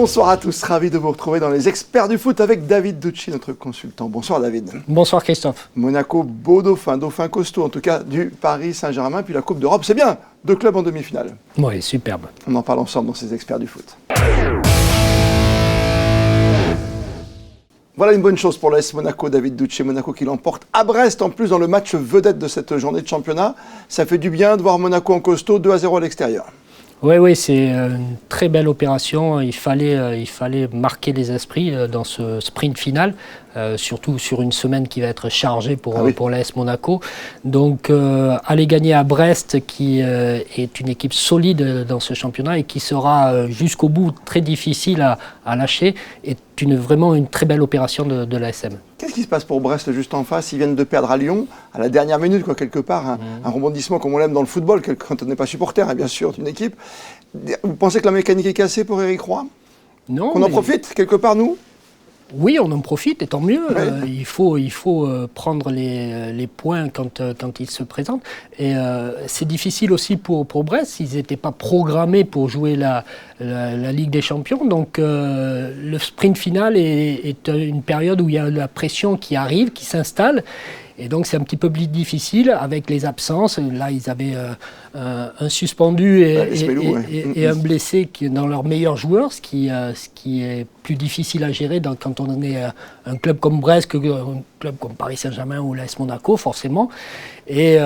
Bonsoir à tous, ravi de vous retrouver dans les experts du foot avec David Ducci, notre consultant. Bonsoir David. Bonsoir Christophe. Monaco, beau dauphin, dauphin costaud en tout cas du Paris Saint-Germain, puis la Coupe d'Europe, c'est bien, 2 clubs en demi-finale. Oui, superbe. On en parle ensemble dans ces experts du foot. Voilà une bonne chose pour l'AS Monaco, David Ducci. Monaco qui l'emporte à Brest, en plus dans le match vedette de cette journée de championnat. Ça fait du bien de voir Monaco en costaud, 2-0 à l'extérieur. Oui, c'est une très belle opération. Il fallait marquer les esprits dans ce sprint final, surtout sur une semaine qui va être chargée pour l'AS Monaco. Donc, aller gagner à Brest, qui est une équipe solide dans ce championnat et qui sera jusqu'au bout très difficile à lâcher, est vraiment une très belle opération de l'ASM. Qu'est-ce qui se passe pour Brest juste en face? Ils viennent de perdre à Lyon, à la dernière minute, quelque part. Un rebondissement comme on l'aime dans le football, quand on n'est pas supporter, bien sûr, d'une équipe. Vous pensez que la mécanique est cassée pour Éric Roy? Non. Qu'on en profite, quelque part, nous? Oui, on en profite, et tant mieux. Ouais. Il faut prendre les points quand ils se présentent. Et c'est difficile aussi pour Brest. Ils n'étaient pas programmés pour jouer la Ligue des Champions. Donc le sprint final est une période où il y a la pression qui arrive, qui s'installe. Et donc c'est un petit peu plus difficile avec les absences. Là, ils avaient un suspendu et un blessé dans leurs meilleurs joueurs, ce qui est plus difficile à gérer quand on est un club comme Brest, un club comme Paris Saint-Germain ou l'AS Monaco, forcément. Et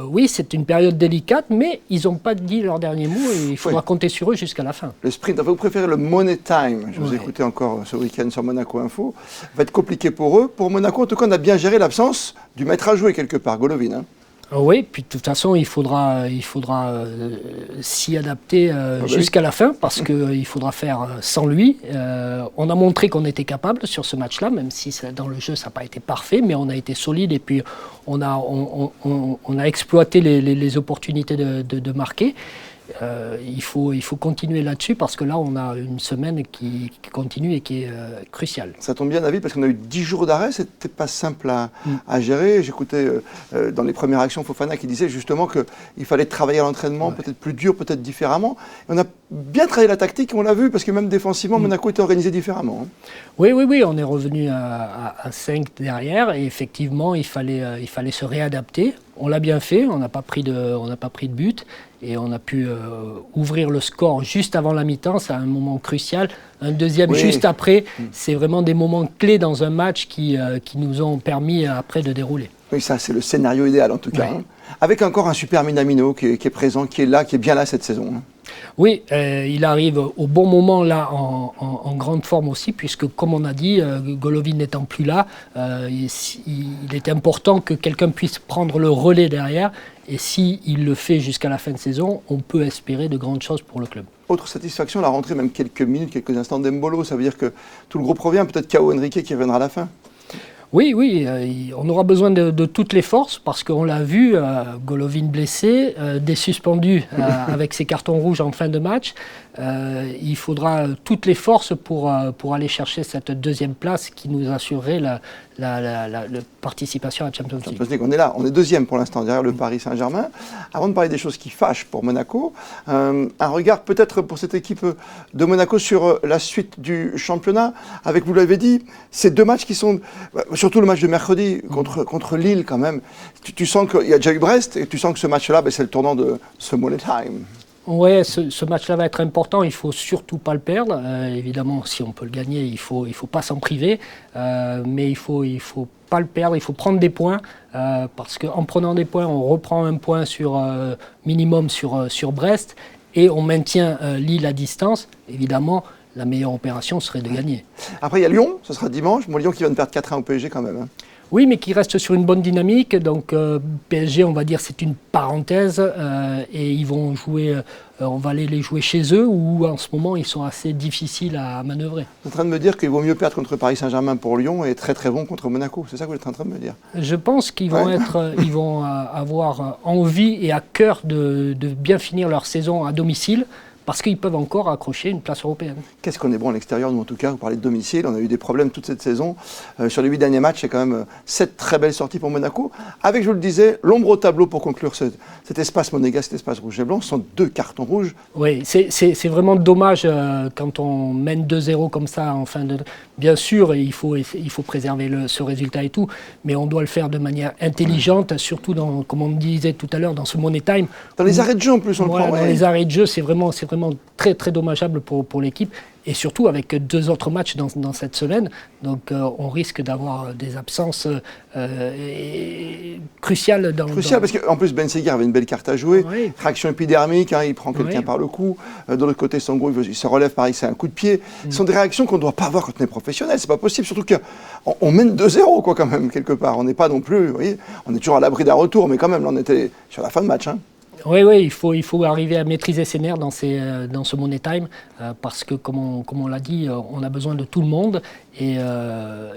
oui, c'est une période délicate, mais ils n'ont pas dit leur dernier mot et il faudra compter sur eux jusqu'à la fin. Le sprint, vous préférez le money time, je vous ai écouté encore ce week-end sur Monaco Info, va être compliqué pour eux. Pour Monaco, en tout cas, on a bien géré l'absence du maître à jouer quelque part, Golovin. Hein. Oui, puis de toute façon, il faudra s'y adapter jusqu'à la fin, parce qu'il faudra faire sans lui. On a montré qu'on était capable sur ce match-là, même si dans le jeu, ça n'a pas été parfait, mais on a été solide et puis on a exploité les opportunités de marquer. Il faut continuer là-dessus, parce que là, on a une semaine qui continue et qui est cruciale. Ça tombe bien, David, parce qu'on a eu 10 jours d'arrêt, c'était pas simple à gérer. J'écoutais dans les premières actions Fofana qui disait justement qu'il fallait travailler à l'entraînement, peut-être plus dur, peut-être différemment. Et on a bien travaillé la tactique, on l'a vu, parce que même défensivement, Monaco était organisé différemment. Hein. Oui, on est revenu à 5 derrière, et effectivement, il fallait se réadapter. On l'a bien fait, on n'a pas pris de but, et on a pu ouvrir le score juste avant la mi-temps. C'est un moment crucial. Un deuxième juste après, c'est vraiment des moments clés dans un match qui nous ont permis après de dérouler. Oui, ça c'est le scénario idéal en tout cas. Hein. Avec encore un super Minamino qui est présent, qui est là, qui est bien là cette saison. Hein. Oui, il arrive au bon moment là, en grande forme aussi, puisque comme on a dit, Golovin n'étant plus là, il est important que quelqu'un puisse prendre le relais derrière. Et s'il le fait jusqu'à la fin de saison, on peut espérer de grandes choses pour le club. Autre satisfaction, la rentrée, même quelques minutes, quelques instants d'Embolo, ça veut dire que tout le groupe revient, peut-être Cao Henrique qui reviendra à la fin. Oui, on aura besoin de toutes les forces, parce qu'on l'a vu, Golovin blessé, des suspendus avec ses cartons rouges en fin de match. Il faudra toutes les forces pour aller chercher cette deuxième place qui nous assurerait la participation à Champions League. On est là, on est deuxième pour l'instant derrière le Paris Saint-Germain. Avant de parler des choses qui fâchent pour Monaco, un regard peut-être pour cette équipe de Monaco sur la suite du championnat. Avec, vous l'avez dit, ces 2 matchs qui sont, surtout le match de mercredi contre Lille quand même. Tu sens qu'il y a déjà eu Brest et tu sens que ce match-là, c'est le tournant de ce Money Time. Oui, ce match-là va être important, il ne faut surtout pas le perdre. Évidemment, si on peut le gagner, il ne faut pas s'en priver. Mais il ne faut pas le perdre, il faut prendre des points. Parce qu'en prenant des points, on reprend un point minimum sur Brest. Et on maintient Lille à distance. Évidemment, la meilleure opération serait de gagner. Après, il y a Lyon, ce sera dimanche. Lyon qui va perdre 4-1 au PSG quand même. Hein. Oui, mais qui reste sur une bonne dynamique. Donc PSG, on va dire, c'est une parenthèse. Et ils vont jouer, on va aller les jouer chez eux, où en ce moment, ils sont assez difficiles à manœuvrer. Vous êtes en train de me dire qu'il vaut mieux perdre contre Paris Saint-Germain pour Lyon et très très bon contre Monaco. C'est ça que vous êtes en train de me dire? Je pense qu'ils vont ils vont avoir envie et à cœur de bien finir leur saison à domicile. parce qu'ils peuvent encore accrocher une place européenne. Qu'est-ce qu'on est bon à l'extérieur, nous en tout cas, vous parlez de domicile, on a eu des problèmes toute cette saison. Sur les 8 derniers matchs, il y a quand même 7 très belles sorties pour Monaco. Avec, je vous le disais, l'ombre au tableau pour conclure cet espace monégasque, cet espace rouge et blanc, ce sont 2 cartons rouges. Oui, c'est vraiment dommage quand on mène 2-0 comme ça en fin de... Bien sûr, il faut préserver ce résultat et tout, mais on doit le faire de manière intelligente, surtout dans, comme on disait tout à l'heure, dans ce money time. Dans les arrêts de jeu en plus, on le prend. Dans les arrêts de jeu, c'est vraiment très très dommageable pour l'équipe. Et surtout avec 2 autres matchs dans cette semaine. Donc on risque d'avoir des absences cruciales. Parce qu'en plus Ben Seghir avait une belle carte à jouer. Oui. Traction épidermique, il prend quelqu'un par le cou. De l'autre côté, Sangro, il se relève, pareil, c'est un coup de pied. Ce sont des réactions qu'on ne doit pas avoir quand on est professionnel. C'est pas possible, surtout qu'on mène 2-0 quoi, quand même, quelque part. On n'est pas non plus, vous voyez, on est toujours à l'abri d'un retour, mais quand même, là, on était sur la fin de match. Oui, il faut arriver à maîtriser ses nerfs dans ce money time parce que, comme on l'a dit, on a besoin de tout le monde et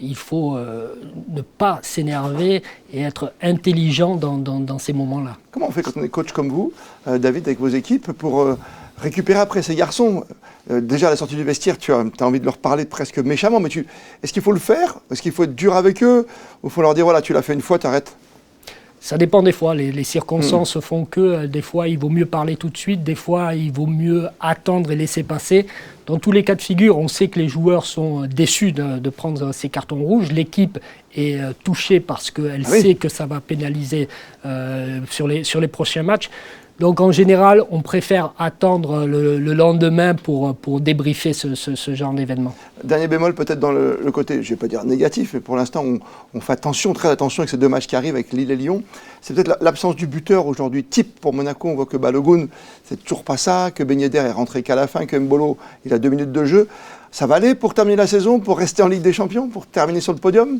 il faut ne pas s'énerver et être intelligent dans ces moments-là. Comment on fait quand on est coach comme vous, David, avec vos équipes, pour récupérer après ces garçons? Déjà à la sortie du vestiaire, tu as envie de leur parler presque méchamment, mais est-ce qu'il faut le faire? Est-ce qu'il faut être dur avec eux? Ou il faut leur dire, voilà, tu l'as fait une fois, t'arrêtes? Ça dépend des fois, les circonstances font que des fois il vaut mieux parler tout de suite, des fois il vaut mieux attendre et laisser passer. Dans tous les cas de figure, on sait que les joueurs sont déçus de prendre ces cartons rouges. L'équipe est touchée parce qu'elle sait que ça va pénaliser sur les prochains matchs. Donc en général, on préfère attendre le lendemain pour débriefer ce genre d'événement. Dernier bémol peut-être dans le côté, je ne vais pas dire négatif, mais pour l'instant on fait attention, très attention avec ces 2 matchs qui arrivent avec Lille et Lyon. C'est peut-être l'absence du buteur aujourd'hui type pour Monaco. On voit que Balogun, c'est toujours pas ça, que Ben Yedder est rentré qu'à la fin, que Mbolo, il a 2 minutes de jeu. Ça va aller pour terminer la saison, pour rester en Ligue des Champions, pour terminer sur le podium?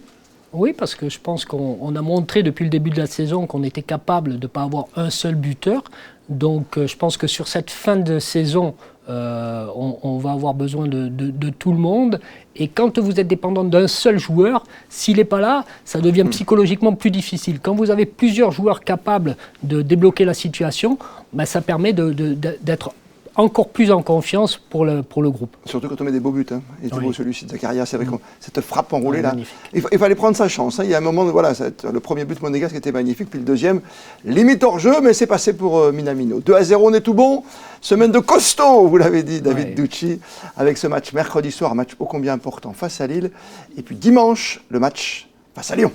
Oui, parce que je pense qu'on a montré depuis le début de la saison qu'on était capable de ne pas avoir un seul buteur. Donc je pense que sur cette fin de saison, on va avoir besoin de tout le monde. Et quand vous êtes dépendant d'un seul joueur, s'il n'est pas là, ça devient psychologiquement plus difficile. Quand vous avez plusieurs joueurs capables de débloquer la situation, ça permet d'être encore plus en confiance pour le groupe. Surtout quand on met des beaux buts. Il était beau celui-ci de Zakaria, c'est vrai que cette frappe enroulée là. Il fallait prendre sa chance. Il y a un moment, voilà, le premier but monégasque était magnifique, puis le deuxième, limite hors jeu, mais c'est passé pour Minamino. 2-0, on est tout bon. Semaine de costaud, vous l'avez dit, David Ducci, avec ce match mercredi soir, un match ô combien important face à Lille. Et puis dimanche, le match face à Lyon.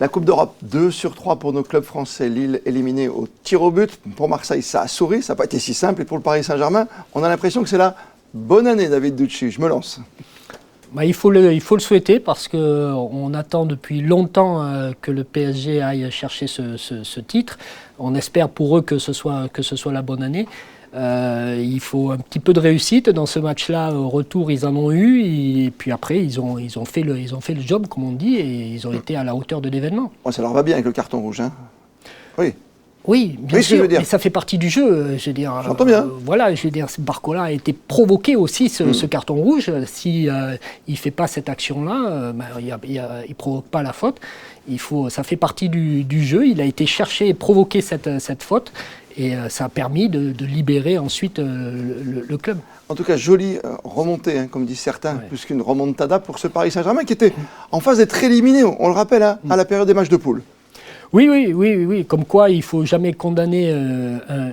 La Coupe d'Europe, 2 sur 3 pour nos clubs français. Lille éliminé au tir au but. Pour Marseille, ça a souri, ça n'a pas été si simple. Et pour le Paris Saint-Germain, on a l'impression que c'est la bonne année, David Ducci. Je me lance. Il faut le souhaiter parce qu'on attend depuis longtemps que le PSG aille chercher ce titre. On espère pour eux que ce soit la bonne année. Il faut un petit peu de réussite dans ce match-là. Au retour, ils en ont eu, et puis après, ils ont fait le job, comme on dit, et ils ont été à la hauteur de l'événement. Ça leur va bien avec le carton rouge, hein? Oui. Oui, bien sûr, mais ça fait partie du jeu, je veux dire. J'entends bien. Voilà, je veux dire, Barcola a été provoqué aussi, ce carton rouge. Si il fait pas cette action-là, il provoque pas la faute. Ça fait partie du jeu. Il a été cherché et provoqué cette faute. Et ça a permis de libérer ensuite le club. En tout cas, jolie remontée, comme disent certains, plus qu'une remontada pour ce Paris Saint-Germain qui était en phase d'être éliminé, on le rappelle, à la période des matchs de poule. Oui. Comme quoi, il ne faut jamais condamner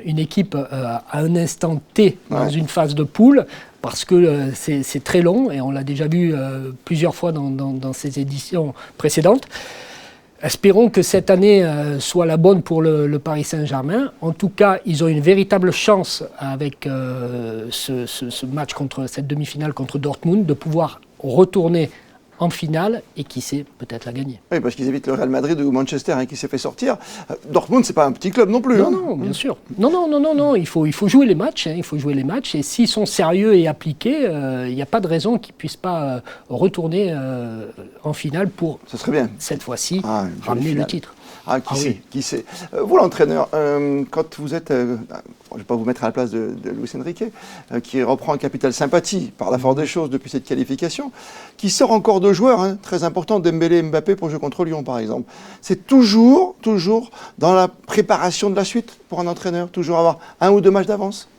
une équipe à un instant T dans une phase de poule, parce que c'est très long, et on l'a déjà vu plusieurs fois dans ces éditions précédentes. Espérons que cette année soit la bonne pour le Paris Saint-Germain. En tout cas, ils ont une véritable chance avec ce match cette demi-finale contre Dortmund de pouvoir retourner en finale et qui sait peut-être la gagner. Oui, parce qu'ils évitent le Real Madrid ou Manchester qui s'est fait sortir. Dortmund, c'est pas un petit club non plus. Non, bien sûr. Non. Il faut jouer les matchs. Il faut jouer les matchs. Et s'ils sont sérieux et appliqués, il n'y a pas de raison qu'ils ne puissent pas retourner en finale pour, ça serait bien, cette fois-ci, ramener le titre. Ah, qui sait. Vous, l'entraîneur, quand vous êtes, je ne vais pas vous mettre à la place de Luis Enrique, qui reprend un capital sympathie par la force des choses depuis cette qualification, qui sort encore deux joueurs très importants, Dembélé et Mbappé, pour jouer contre Lyon, par exemple. C'est toujours dans la préparation de la suite pour un entraîneur, toujours avoir 1 ou 2 matchs d'avance.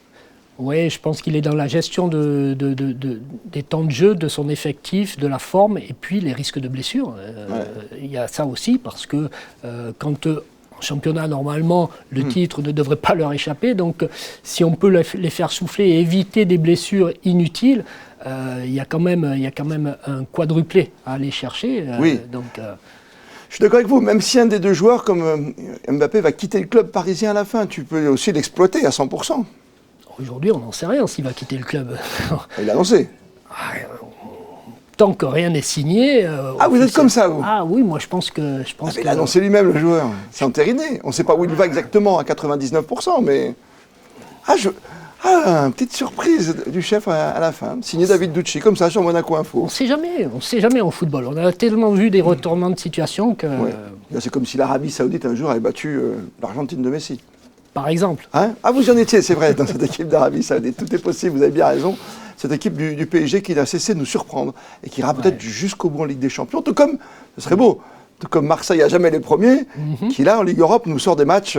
Oui, je pense qu'il est dans la gestion des temps de jeu, de son effectif, de la forme, et puis les risques de blessure. Il y a ça aussi, parce que quand en championnat, normalement, le titre ne devrait pas leur échapper. Donc, si on peut les faire souffler et éviter des blessures inutiles, il y a quand même un quadruplé à aller chercher. Oui. Je suis d'accord avec vous, même si un des deux joueurs, comme Mbappé, va quitter le club parisien à la fin, tu peux aussi l'exploiter à 100%. Aujourd'hui, on n'en sait rien s'il va quitter le club. Il a annoncé. Tant que rien n'est signé... vous êtes comme ça, vous? Ah oui, moi je pense que... Il a annoncé lui-même, le joueur. C'est entériné. On ne sait pas où il va exactement à 99%, mais... une petite surprise du chef à la fin. Signé David Ducci, comme ça, sur Monaco Info. On ne sait jamais en football. On a tellement vu des retournements de situation que... Ouais. C'est comme si l'Arabie Saoudite, un jour, avait battu l'Argentine de Messi. Par exemple. Vous en étiez, c'est vrai, dans cette équipe d'Arabie Saoudite. Tout est possible, vous avez bien raison. Cette équipe du PSG qui n'a cessé de nous surprendre et qui ira peut-être jusqu'au bout en Ligue des Champions. Tout comme, ce serait beau, tout comme Marseille n'a jamais les premiers, qui là, en Ligue Europe, nous sort des matchs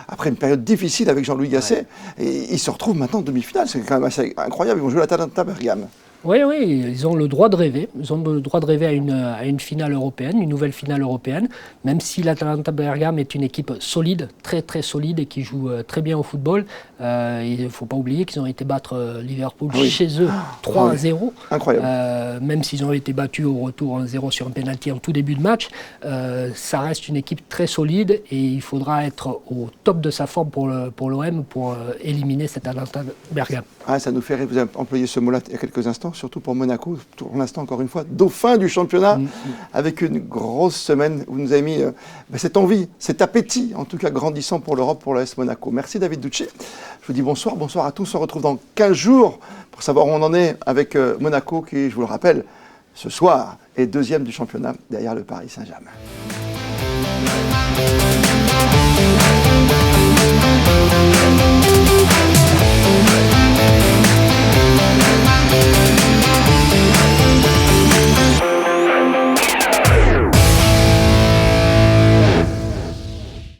après une période difficile avec Jean-Louis Gasset. Et ils se retrouvent maintenant en demi-finale. C'est quand même assez incroyable. Ils vont jouer l'Atalanta Bergame. Oui, ils ont le droit de rêver. Ils ont le droit de rêver à une finale européenne, une nouvelle finale européenne, même si l'Atalanta Bergame est une équipe solide, très très solide et qui joue très bien au football. Il ne faut pas oublier qu'ils ont été battre Liverpool chez eux 3-0. Incroyable. Même s'ils ont été battus au retour 1-0 sur un pénalty en tout début de match, ça reste une équipe très solide et il faudra être au top de sa forme pour l'OM pour éliminer cette Atalanta Bergame. Ça nous fait rire, vous avez employé ce mot-là il y a quelques instants, surtout pour Monaco, pour l'instant encore une fois, dauphin du championnat, avec une grosse semaine où vous nous avez mis cette envie, cet appétit, en tout cas grandissant pour l'Europe, pour l'AS Monaco. Merci David Ducci. Je vous dis bonsoir à tous. On se retrouve dans 15 jours pour savoir où on en est avec Monaco, qui, je vous le rappelle, ce soir est 2e du championnat derrière le Paris Saint-Germain.